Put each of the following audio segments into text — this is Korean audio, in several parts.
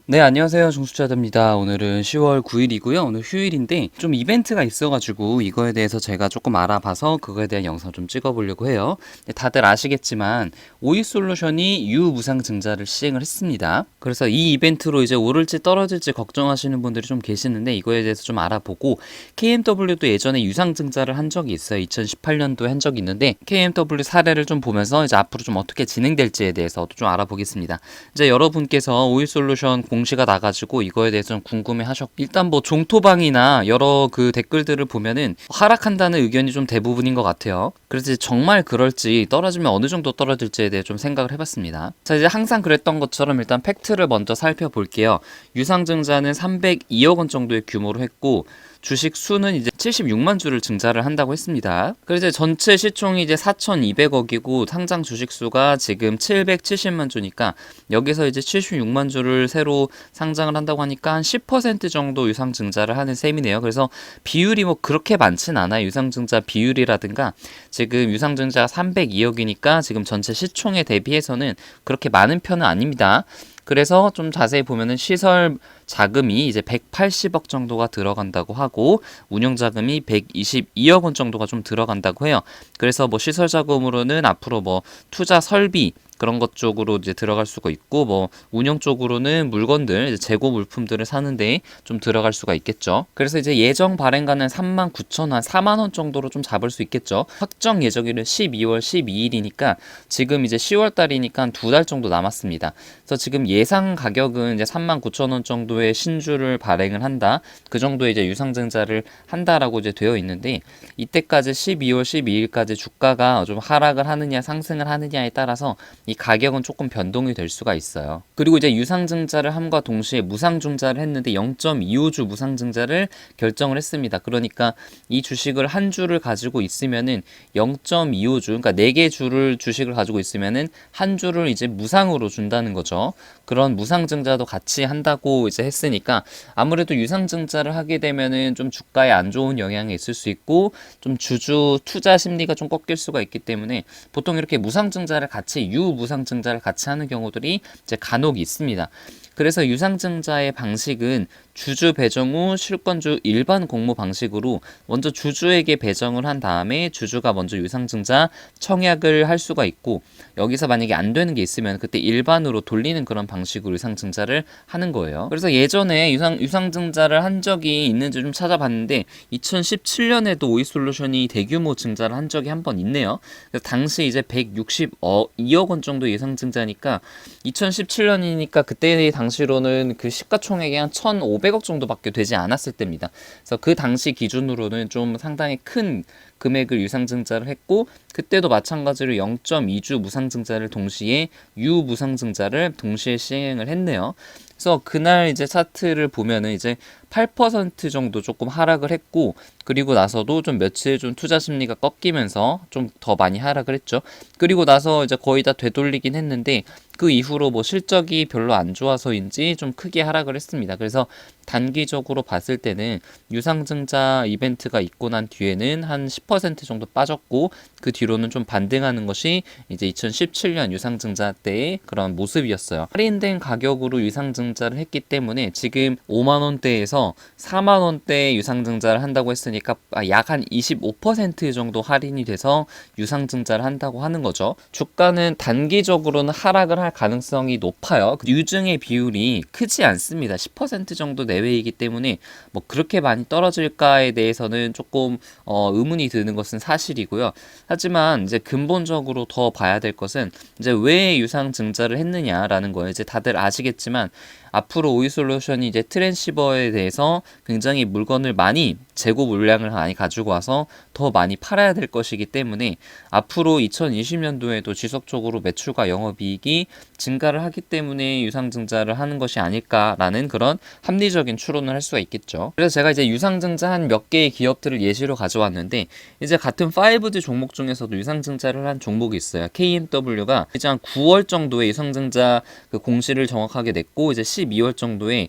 네, 안녕하세요. 정수자입니다. 오늘은 10월 9일이고요. 오늘 휴일인데 좀 이벤트가 있어가지고 이거에 대해서 제가 조금 알아봐서 그거에 대한 영상 좀 찍어보려고 해요. 네, 다들 아시겠지만 오이솔루션이 유무상증자를 시행을 했습니다. 그래서 이 이벤트로 이제 오를지 떨어질지 걱정하시는 분들이 좀 계시는데 이거에 대해서 좀 알아보고 KMW도 예전에 유상증자를 한 적이 있어요. 2018년도에 한 적이 있는데 KMW 사례를 좀 보면서 이제 앞으로 좀 어떻게 진행될지에 대해서도 좀 알아보겠습니다. 이제 여러분께서 오이솔루션 공시가 나가지고 이거에 대해서 좀 궁금해 하셨고, 일단 뭐 종토방이나 여러 그 댓글들을 보면은 하락한다는 의견이 좀 대부분인 것 같아요. 그래서 정말 그럴지, 떨어지면 어느 정도 떨어질지에 대해 좀 생각을 해봤습니다. 자, 이제 항상 그랬던 것처럼 일단 팩트를 먼저 살펴볼게요. 유상증자는 302억 원 정도의 규모로 했고, 주식 수는 이제 76만 주를 증자를 한다고 했습니다. 그래서 전체 시총이 이제 4,200억이고 상장 주식 수가 지금 770만 주니까 여기서 이제 76만 주를 새로 상장을 한다고 하니까 한 10% 정도 유상 증자를 하는 셈이네요. 그래서 비율이 뭐 그렇게 많진 않아요. 유상 증자 비율이라든가 지금 유상 증자가 302억이니까 지금 전체 시총에 대비해서는 그렇게 많은 편은 아닙니다. 그래서 좀 자세히 보면은 시설 자금이 이제 180억 정도가 들어간다고 하고 운영 자금이 122억 원 정도가 좀 들어간다고 해요. 그래서 뭐 시설 자금으로는 앞으로 뭐 투자 설비 그런 것 쪽으로 이제 들어갈 수가 있고, 뭐 운영 쪽으로는 물건들 이제 재고 물품들을 사는데 좀 들어갈 수가 있겠죠. 그래서 이제 예정 발행가는 39,000원, 한 4만 원 정도로 좀 잡을 수 있겠죠. 확정 예정일은 12월 12일이니까 지금 이제 10월 달이니까 한 두 달 정도 남았습니다. 그래서 지금 예상 가격은 이제 39,000원 정도의 신주를 발행을 한다. 그 정도의 이제 유상증자를 한다라고 이제 되어 있는데, 이때까지 12월 12일까지 주가가 좀 하락을 하느냐 상승을 하느냐에 따라서 이 가격은 조금 변동이 될 수가 있어요. 그리고 이제 유상증자를 함과 동시에 무상증자를 했는데 0.25주 무상증자를 결정을 했습니다. 그러니까 이 주식을 한 주를 가지고 있으면은 0.25주, 그러니까 4개 주를 주식을 가지고 있으면은 한 주를 이제 무상으로 준다는 거죠. 그런 무상증자도 같이 한다고 이제 했으니까 아무래도 유상증자를 하게 되면은 좀 주가에 안 좋은 영향이 있을 수 있고 좀 주주 투자 심리가 좀 꺾일 수가 있기 때문에 보통 이렇게 무상증자를 같이 유무상증자를 같이 하는 경우들이 이제 간혹 있습니다. 그래서 유상증자의 방식은 주주 배정 후 실권주 일반 공모 방식으로 먼저 주주에게 배정을 한 다음에 주주가 먼저 유상증자 청약을 할 수가 있고, 여기서 만약에 안 되는 게 있으면 그때 일반으로 돌리는 그런 방식으로 유상증자를 하는 거예요. 그래서 예전에 유상증자를 한 적이 있는지 좀 찾아봤는데 2017년에도 오이솔루션이 대규모 증자를 한 적이 한 번 있네요. 그래서 당시 이제 162억 원 정도 예상증자니까 2017년이니까 그때 당시로는 그 시가총액이 한 1,500억 정도밖에 되지 않았을 때입니다. 그래서 그 당시 기준으로는 좀 상당히 큰 금액을 유상증자를 했고, 그때도 마찬가지로 0.2주 무상증자를 동시에 유무상증자를 동시에 시행을 했네요. 그래서 그날 이제 차트를 보면은 이제 8% 정도 조금 하락을 했고, 그리고 나서도 좀 며칠 좀 투자 심리가 꺾이면서 좀 더 많이 하락을 했죠. 그리고 나서 이제 거의 다 되돌리긴 했는데 그 이후로 뭐 실적이 별로 안 좋아서인지 좀 크게 하락을 했습니다. 그래서 단기적으로 봤을 때는 유상증자 이벤트가 있고 난 뒤에는 한 10% 정도 빠졌고, 그 뒤로는 좀 반등하는 것이 이제 2017년 유상증자 때의 그런 모습이었어요. 할인된 가격으로 유상증자를 했기 때문에 지금 5만 원대에서 4만 원대 유상증자를 한다고 했으니까 약 한 25% 정도 할인이 돼서 유상증자를 한다고 하는 거죠. 주가는 단기적으로는 하락을 할 가능성이 높아요. 유증의 비율이 크지 않습니다. 10% 정도 내외이기 때문에 뭐 그렇게 많이 떨어질까에 대해서는 조금 의문이 드는 것은 사실이고요. 하지만 이제 근본적으로 더 봐야 될 것은 이제 왜 유상증자를 했느냐라는 거예요. 이제 다들 아시겠지만 앞으로 오이솔루션이 이제 트랜시버에 대해서 굉장히 물건을 많이 재고 물량을 많이 가지고 와서 더 많이 팔아야 될 것이기 때문에 앞으로 2020년도에도 지속적으로 매출과 영업이익이 증가를 하기 때문에 유상증자를 하는 것이 아닐까라는 그런 합리적인 추론을 할 수가 있겠죠. 그래서 제가 이제 유상증자 한 몇 개의 기업들을 예시로 가져왔는데, 이제 같은 5G 종목 중에서도 유상증자를 한 종목이 있어요. KMW가 이제 한 9월 정도에 유상증자 그 공시를 정확하게 냈고 이제 12월 정도에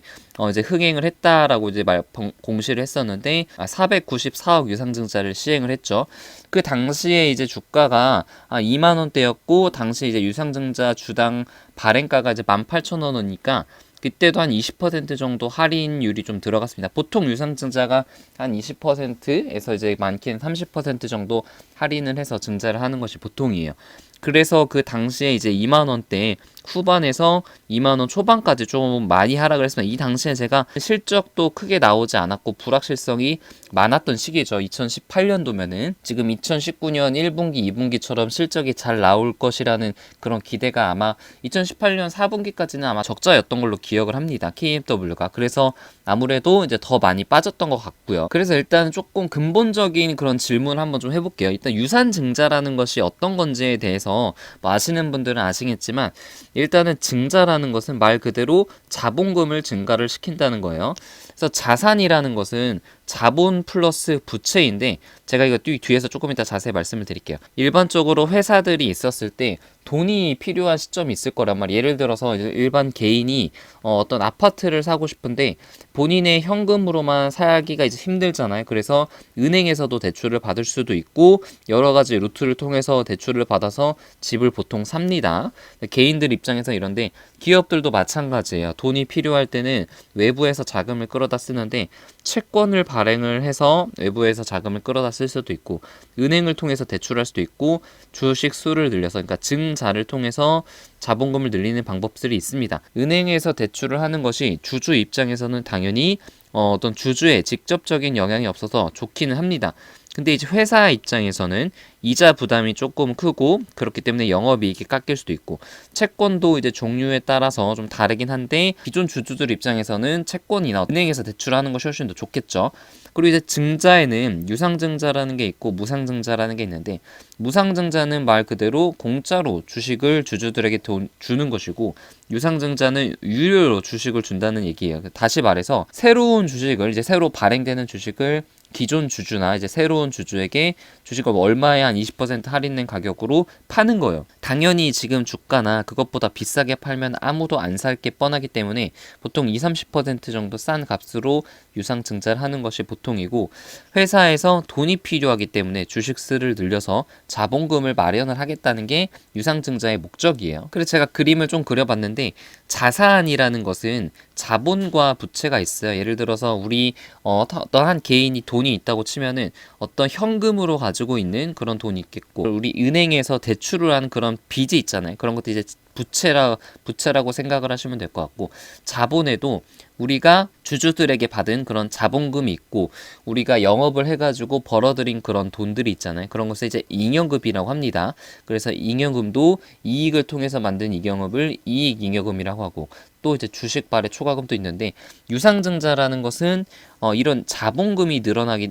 이제 흥행을 했다라고 이제 공시를 했었는데 494억 유상증자를 시행을 했죠. 그 당시에 이제 주가가 2만 원대였고 당시 이제 유상증자 주당 발행가가 이제 18,000원이니까 그때도 한 20% 정도 할인율이 좀 들어갔습니다. 보통 유상증자가 한 20%에서 이제 많게는 30% 정도 할인을 해서 증자를 하는 것이 보통이에요. 그래서 그 당시에 이제 2만 원대 후반에서 2만 원 초반까지 좀 많이 하락을 했습니다. 이 당시에 제가 실적도 크게 나오지 않았고 불확실성이 많았던 시기죠. 2018년도면은 지금 2019년 1분기, 2분기처럼 실적이 잘 나올 것이라는 그런 기대가 아마 2018년 4분기까지는 아마 적자였던 걸로 기억을 합니다. KMW가. 그래서 아무래도 이제 더 많이 빠졌던 것 같고요. 그래서 일단 조금 근본적인 그런 질문을 한번 좀 해볼게요. 일단 유산증자라는 것이 어떤 건지에 대해서 뭐 아시는 분들은 아시겠지만 일단은 증자라는 것은 말 그대로 자본금을 증가를 시킨다는 거예요. 그래서 자산이라는 것은 자본 플러스 부채인데 제가 이거 뒤에서 조금 이따 자세히 말씀을 드릴게요. 일반적으로 회사들이 있었을 때 돈이 필요한 시점이 있을 거란 말이에요. 예를 들어서 일반 개인이 어떤 아파트를 사고 싶은데 본인의 현금으로만 사기가 이제 힘들잖아요. 그래서 은행에서도 대출을 받을 수도 있고 여러 가지 루트를 통해서 대출을 받아서 집을 보통 삽니다. 개인들 입장에서 이런데 기업들도 마찬가지예요. 돈이 필요할 때는 외부에서 자금을 끌어다 쓰는데 채권을 발행을 해서 외부에서 자금을 끌어다 쓸 수도 있고 은행을 통해서 대출할 수도 있고 주식 수를 늘려서 그러니까 증자를 통해서 자본금을 늘리는 방법들이 있습니다. 은행에서 대출을 하는 것이 주주 입장에서는 당연히 어떤 주주의 직접적인 영향이 없어서 좋기는 합니다. 근데 이제 회사 입장에서는 이자 부담이 조금 크고 그렇기 때문에 영업이익이 깎일 수도 있고 채권도 이제 종류에 따라서 좀 다르긴 한데 기존 주주들 입장에서는 채권이나 은행에서 대출하는 것이 훨씬 더 좋겠죠. 그리고 이제 증자에는 유상증자라는 게 있고 무상증자라는 게 있는데 무상증자는 말 그대로 공짜로 주식을 주주들에게 주는 것이고 유상증자는 유료로 주식을 준다는 얘기예요. 다시 말해서 새로운 주식을 이제 새로 발행되는 주식을 기존 주주나 이제 새로운 주주에게 주식을 얼마에 한 20% 할인된 가격으로 파는 거예요. 당연히 지금 주가나 그것보다 비싸게 팔면 아무도 안 살 게 뻔하기 때문에 보통 20-30% 정도 싼 값으로 유상증자를 하는 것이 보통이고 회사에서 돈이 필요하기 때문에 주식수를 늘려서 자본금을 마련을 하겠다는 게 유상증자의 목적이에요. 그래서 제가 그림을 좀 그려봤는데 자산이라는 것은 자본과 부채가 있어요. 예를 들어서 우리 어떤 한 개인이 돈이 있다고 치면은 어떤 현금으로 가지고 있는 그런 돈이 있겠고 우리 은행에서 대출을 하는 그런 빚이 있잖아요. 그런 것도 이제 부채라고 생각을 하시면 될 것 같고 자본에도 우리가 주주들에게 받은 그런 자본금이 있고 우리가 영업을 해가지고 벌어들인 그런 돈들이 있잖아요. 그런 것을 이제 잉여금이라고 합니다. 그래서 잉여금도 이익을 통해서 만든 잉여금을 이익잉여금이라고 하고 또 이제 주식발의 초과금도 있는데 유상증자라는 것은 이런 자본금이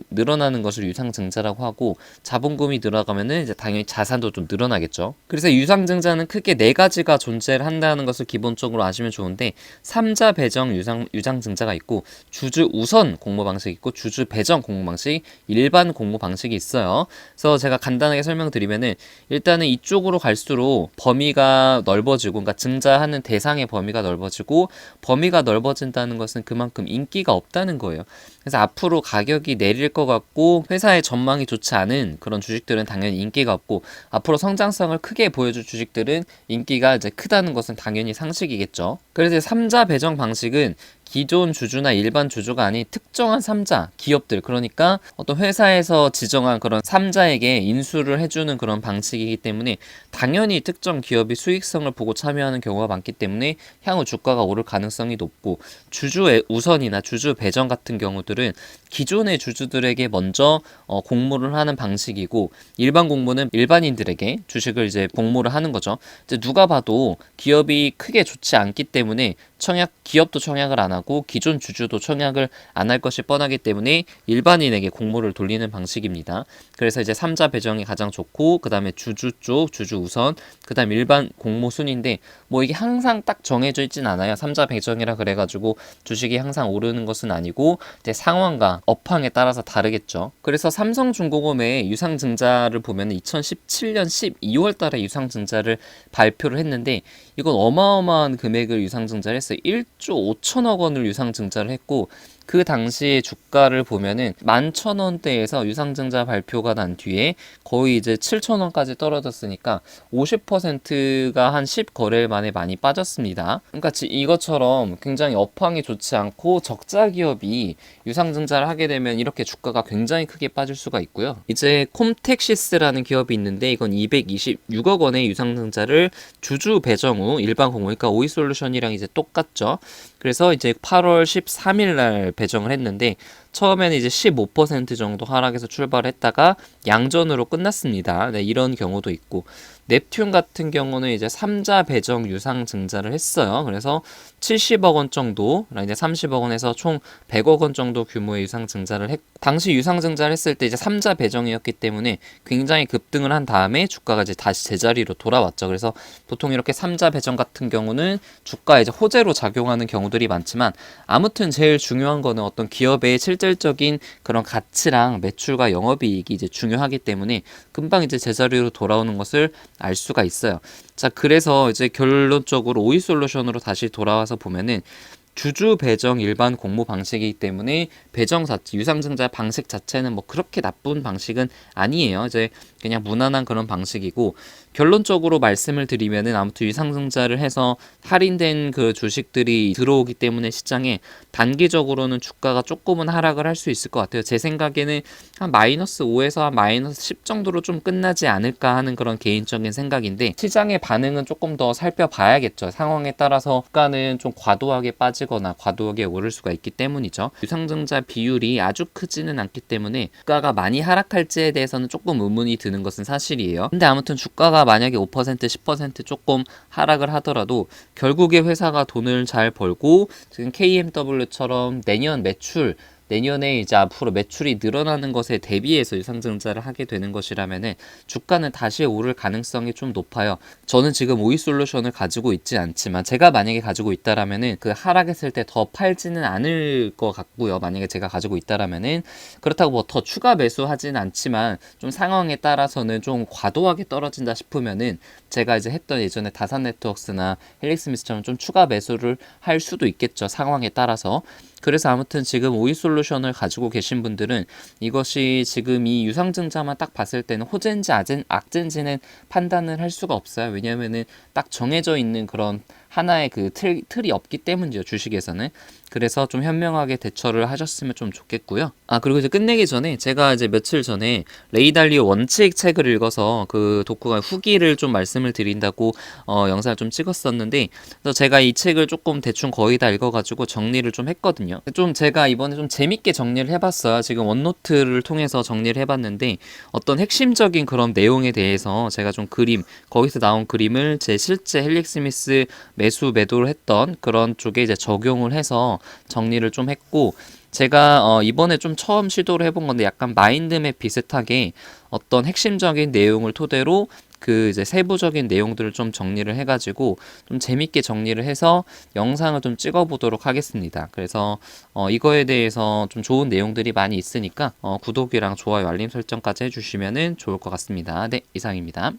늘어나는 것을 유상증자라고 하고 자본금이 늘어가면은 이제 당연히 자산도 좀 늘어나겠죠. 그래서 유상증자는 크게 네 가지가 존재를 한다는 것을 기본적으로 아시면 좋은데 삼자 배정 유상증자가 있고 주주 우선 공모 방식이 있고 주주 배정 공모 방식, 일반 공모 방식이 있어요. 그래서 제가 간단하게 설명드리면은 일단은 이쪽으로 갈수록 범위가 넓어지고 그러니까 증자하는 대상의 범위가 넓어지고 범위가 넓어진다는 것은 그만큼 인기가 없다는 거예요. 그래서 앞으로 가격이 내릴 것 같고 회사의 전망이 좋지 않은 그런 주식들은 당연히 인기가 없고 앞으로 성장성을 크게 보여줄 주식들은 인기가 이제 크다는 것은 당연히 상식이겠죠. 그래서 3자 배정 방식은 기존 주주나 일반 주주가 아닌 특정한 3자, 기업들 그러니까 어떤 회사에서 지정한 그런 3자에게 인수를 해주는 그런 방식이기 때문에 당연히 특정 기업이 수익성을 보고 참여하는 경우가 많기 때문에 향후 주가가 오를 가능성이 높고 주주 우선이나 주주 배정 같은 경우들은 기존의 주주들에게 먼저 공모를 하는 방식이고 일반 공모는 일반인들에게 주식을 이제 공모를 하는 거죠. 이제 누가 봐도 기업이 크게 좋지 않기 때문에 기업도 청약을 안 하고 기존 주주도 청약을 안 할 것이 뻔하기 때문에 일반인에게 공모를 돌리는 방식입니다. 그래서 이제 3자 배정이 가장 좋고 그 다음에 주주 쪽, 주주 우선, 그 다음 일반 공모 순인데 뭐 이게 항상 딱 정해져 있진 않아요. 3자 배정이라 그래가지고 주식이 항상 오르는 것은 아니고 이제 상황과 업황에 따라서 다르겠죠. 그래서 삼성중공업의 유상증자를 보면 2017년 12월 달에 유상증자를 발표를 했는데 이건 어마어마한 금액을 유상증자를 했어요. 1조 5천억 원을 유상증자를 했고 그 당시에 주가를 보면은 11,000원대에서 유상증자 발표가 난 뒤에 거의 이제 7,000원까지 떨어졌으니까 50%가 한 10거래일 만에 많이 빠졌습니다. 그러니까 이것처럼 굉장히 업황이 좋지 않고 적자 기업이 유상증자를 하게 되면 이렇게 주가가 굉장히 크게 빠질 수가 있고요. 이제 콤텍시스라는 기업이 있는데 이건 226억 원의 유상증자를 주주 배정 후 일반 공모, 그러니까 오이솔루션이랑 이제 똑같죠. 그래서 이제 8월 13일 날 배정을 했는데 처음에는 이제 15% 정도 하락해서 출발했다가 양전으로 끝났습니다. 네, 이런 경우도 있고 넵튠 같은 경우는 이제 3자 배정 유상 증자를 했어요. 그래서 70억 원 정도, 이제 30억 원에서 총 100억 원 정도 규모의 유상 증자를 했고 당시 유상 증자를 했을 때 이제 3자 배정이었기 때문에 굉장히 급등을 한 다음에 주가가 이제 다시 제자리로 돌아왔죠. 그래서 보통 이렇게 3자 배정 같은 경우는 주가에 이제 호재로 작용하는 경우들이 많지만 아무튼 제일 중요한 거는 어떤 기업의 실질적인 그런 가치랑 매출과 영업이익이 이제 중요하기 때문에 금방 이제 제자리로 돌아오는 것을 알 수가 있어요. 자, 그래서 이제 결론적으로 오이솔루션으로 다시 돌아와서 보면은 주주 배정 일반 공모 방식이기 때문에 배정 자체, 유상증자 방식 자체는 뭐 그렇게 나쁜 방식은 아니에요. 이제 그냥 무난한 그런 방식이고 결론적으로 말씀을 드리면은 아무튼 유상증자를 해서 할인된 그 주식들이 들어오기 때문에 시장에 단기적으로는 주가가 조금은 하락을 할 수 있을 것 같아요. 제 생각에는 한 마이너스 5에서 한 마이너스 10 정도로 좀 끝나지 않을까 하는 그런 개인적인 생각인데 시장의 반응은 조금 더 살펴봐야겠죠. 상황에 따라서 주가는 좀 과도하게 빠지거나 과도하게 오를 수가 있기 때문이죠. 유상증자 비율이 아주 크지는 않기 때문에 주가가 많이 하락할지에 대해서는 조금 의문이 드는 것은 사실이에요. 근데 아무튼 주가가 만약에 5% 10% 조금 하락을 하더라도 결국에 회사가 돈을 잘 벌고 지금 KMW처럼 내년에 이제 앞으로 매출이 늘어나는 것에 대비해서 유상증자를 하게 되는 것이라면은 주가는 다시 오를 가능성이 좀 높아요. 저는 지금 오이솔루션을 가지고 있지 않지만 제가 만약에 가지고 있다라면은 그 하락했을 때 더 팔지는 않을 것 같고요. 만약에 제가 가지고 있다라면은 그렇다고 뭐 더 추가 매수하지는 않지만 좀 상황에 따라서는 좀 과도하게 떨어진다 싶으면은 제가 이제 했던 예전에 다산네트워크스나 헬릭스미스처럼 좀 추가 매수를 할 수도 있겠죠. 상황에 따라서. 그래서 아무튼 지금 오이솔루션을 가지고 계신 분들은 이것이 지금 이 유상증자만 딱 봤을 때는 호재인지 악재인지는 판단을 할 수가 없어요. 왜냐면은 딱 정해져 있는 그런 하나의 그 틀이 없기 때문이죠. 주식에서는. 그래서 좀 현명하게 대처를 하셨으면 좀 좋겠고요. 아, 그리고 이제 끝내기 전에 제가 이제 며칠 전에 레이 달리오 원칙 책을 읽어서 그 독후가 후기를 좀 말씀을 드린다고 영상을 좀 찍었었는데 그래서 제가 이 책을 조금 대충 거의 다 읽어가지고 정리를 좀 했거든요. 좀 제가 이번에 좀 재밌게 정리를 해봤어요. 지금 원노트를 통해서 정리를 해봤는데 어떤 핵심적인 그런 내용에 대해서 제가 좀 거기서 나온 그림을 제 실제 헬릭스미스 매도를 했던 그런 쪽에 이제 적용을 해서 정리를 좀 했고 제가 이번에 좀 처음 시도를 해본 건데 약간 마인드맵 비슷하게 어떤 핵심적인 내용을 토대로 그 이제 세부적인 내용들을 좀 정리를 해가지고 좀 재밌게 정리를 해서 영상을 좀 찍어보도록 하겠습니다. 그래서 이거에 대해서 좀 좋은 내용들이 많이 있으니까 구독이랑 좋아요, 알림 설정까지 해주시면은 좋을 것 같습니다. 네, 이상입니다.